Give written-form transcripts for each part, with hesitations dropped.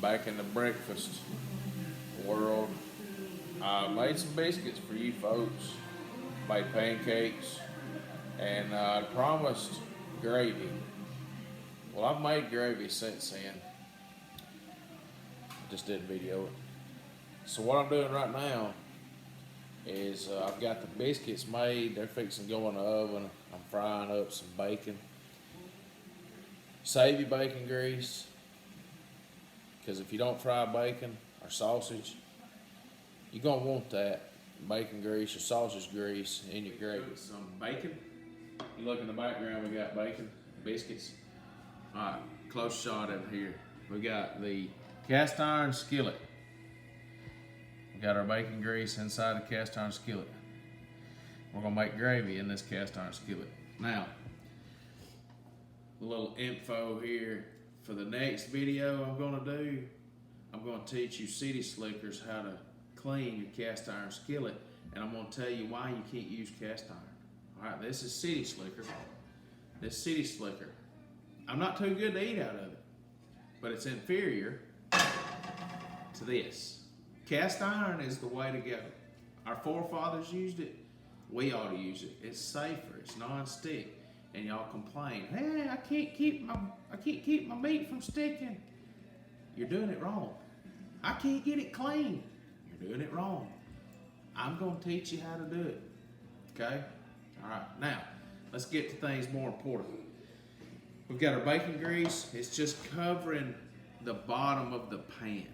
back in the breakfast world. I made some biscuits for you folks, made pancakes, and I promised gravy. Well, I've made gravy since then. I just didn't video it. So what I'm doing right now is I've got the biscuits made. They're fixing to go in the oven. I'm frying up some bacon. Save your bacon grease, because if you don't fry bacon or sausage, you're going to want that bacon grease or sausage grease in your gravy. Some bacon. You look in the background, we got bacon, biscuits. All right, close shot in here. We got the cast iron skillet. We got our bacon grease inside the cast iron skillet. We're gonna make gravy in this cast iron skillet. Now, a little info here for the next video I'm gonna do. I'm gonna teach you city slickers how to clean your cast iron skillet, and I'm gonna tell you why you can't use cast iron. All right, this is city slicker. This city slicker. I'm not too good to eat out of it, but it's inferior to this. Cast iron is the way to go. Our forefathers used it. We ought to use it. It's safer. It's non-stick. And y'all complain, hey, I can't keep my meat from sticking. You're doing it wrong. I can't get it clean. You're doing it wrong. I'm going to teach you how to do it. Okay? All right. Now, let's get to things more important. We've got our bacon grease. It's just covering the bottom of the pan.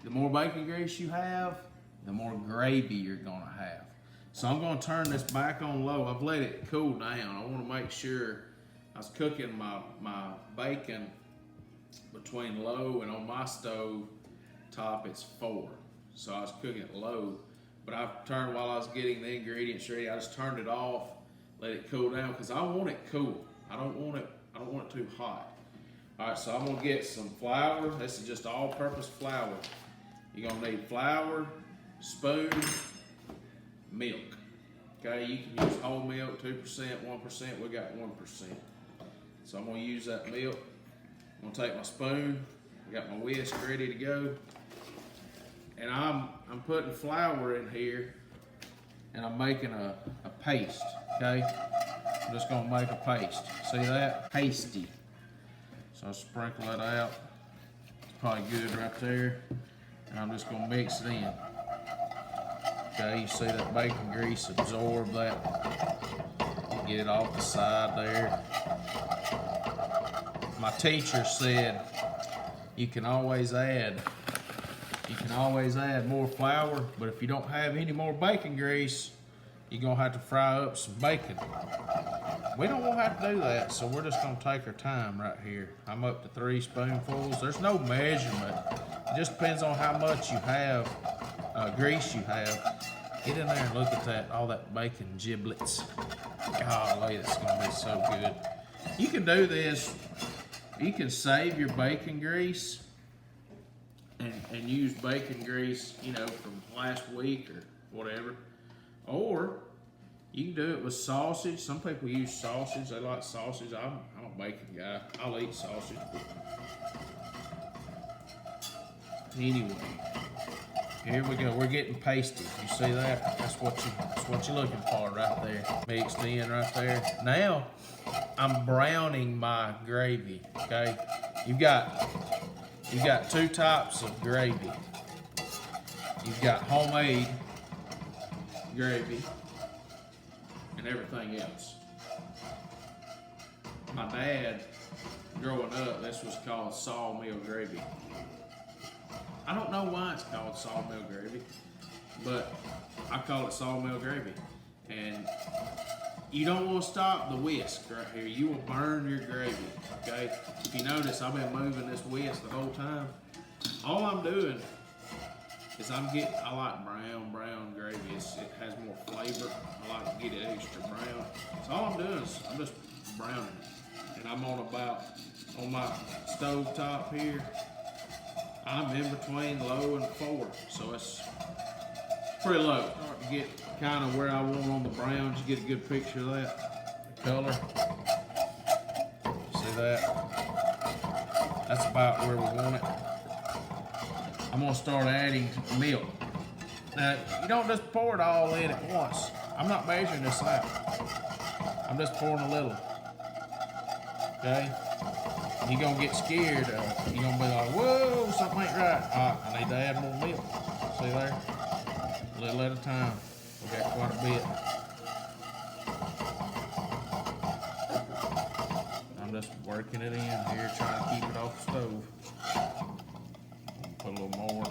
The more bacon grease you have, the more gravy you're going to have. So I'm going to turn this back on low. I've let it cool down. I want to make sure I was cooking my bacon between low, and on my stove top it's 4. So I was cooking it low, but I've turned while I was getting the ingredients ready. I just turned it off, let it cool down, because I want it cool. I don't want it too hot. All right, so I'm gonna get some flour. This is just all-purpose flour. You're gonna need flour, spoon, milk. Okay, you can use whole milk, 2%, 1%. We got 1%. So I'm gonna use that milk. I'm gonna take my spoon. I got my whisk ready to go, and I'm putting flour in here, and I'm making a paste. Okay, I'm just gonna make a paste. See that? Pasty. So I'll sprinkle it out. It's probably good right there, and I'm just gonna mix it in. Okay, you see that bacon grease absorb that. Get it off the side there. My teacher said you can always add more flour, but if you don't have any more bacon grease, you're gonna have to fry up some bacon. We don't want to have to do that, so we're just gonna take our time right here. I'm up to 3 spoonfuls. There's no measurement. It just depends on how much you have, grease you have. Get in there and look at that, all that bacon giblets. Golly, that's gonna be so good. You can do this. You can save your bacon grease and use bacon grease, you know, from last week or whatever. Or you can do it with sausage. Some people use sausage. They like sausage. I'm a bacon guy. I'll eat sausage. Anyway, here we go. We're getting pasty. You see that? That's what you're looking for right there. Mixed in right there. Now I'm browning my gravy. Okay, you've got 2 types of gravy. You've got homemade gravy and everything else. My dad, growing up, this was called Sawmill Gravy. I don't know why it's called Sawmill Gravy, but I call it Sawmill Gravy. And you don't want to stop the whisk right here. You will burn your gravy, okay? If you notice, I've been moving this whisk the whole time. All I'm doing is I like brown gravy. It has more flavor. I like to get it extra brown. So all I'm doing is I'm just browning it. And I'm on my stove top here, I'm in between low and 4. So it's pretty low. Start to get kind of where I want on the browns. You get a good picture of that. The color. See that? That's about where we want it. I'm gonna start adding milk. Now, you don't just pour it all in at once. I'm not measuring this out. I'm just pouring a little. Okay? You're gonna get scared. You're gonna be like, whoa, something ain't right. All right, I need to add more milk. See there? A little at a time. We got quite a bit. I'm just working it in here, trying to keep it off the stove. Put a little more.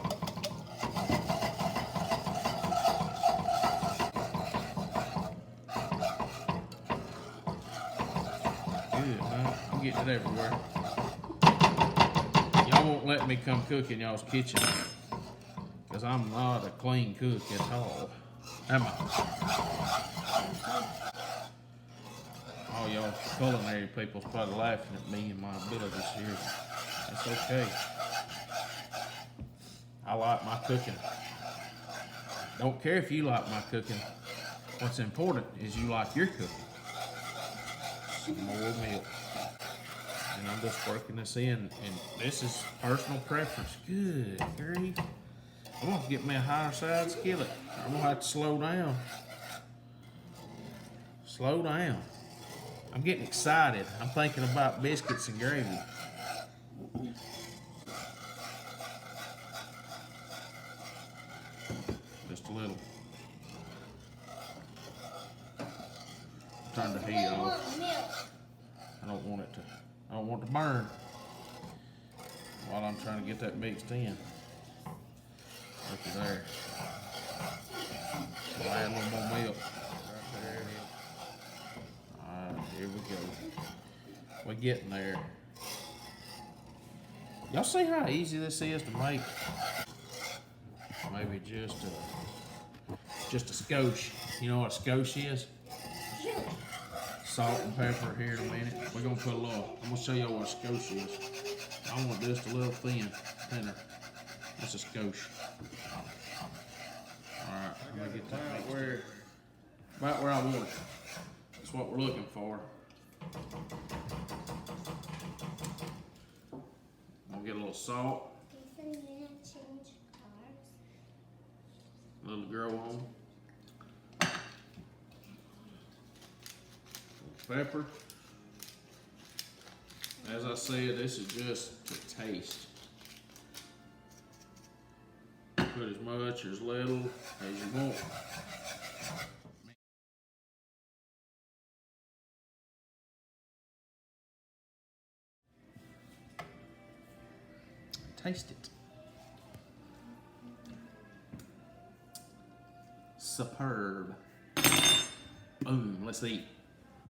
Good, huh? I'm getting it everywhere. Y'all won't let me come cook in y'all's kitchen, because I'm not a clean cook at all. Am I? All y'all culinary people's probably laughing at me and my abilities here. It's okay. I like my cooking. Don't care if you like my cooking. What's important is you like your cooking. Some more milk. And I'm just working this in, and this is personal preference. Good grief. I'm gonna get me a higher side skillet. I'm gonna have to slow down. Slow down. I'm getting excited. I'm thinking about biscuits and gravy. Just a little. Turn the heat off. I don't want it to burn while I'm trying to get that mixed in. Look at there. I'll add a little more milk. Right there. Alright, here we go. We're getting there. Y'all see how easy this is to make? Maybe just a skosh. You know what a skosh is? Salt and pepper here in a minute. We're gonna put a little, I'm gonna show y'all what a skosh is. I want just a little thinner. That's a skosh. Alright, I'm gonna get that about where I want it. That's what we're looking for. I'm gonna get a little salt. A little grow on. Pepper. As I said, this is just to taste. Put as much or as little as you want. Taste it. Superb. Boom, let's eat.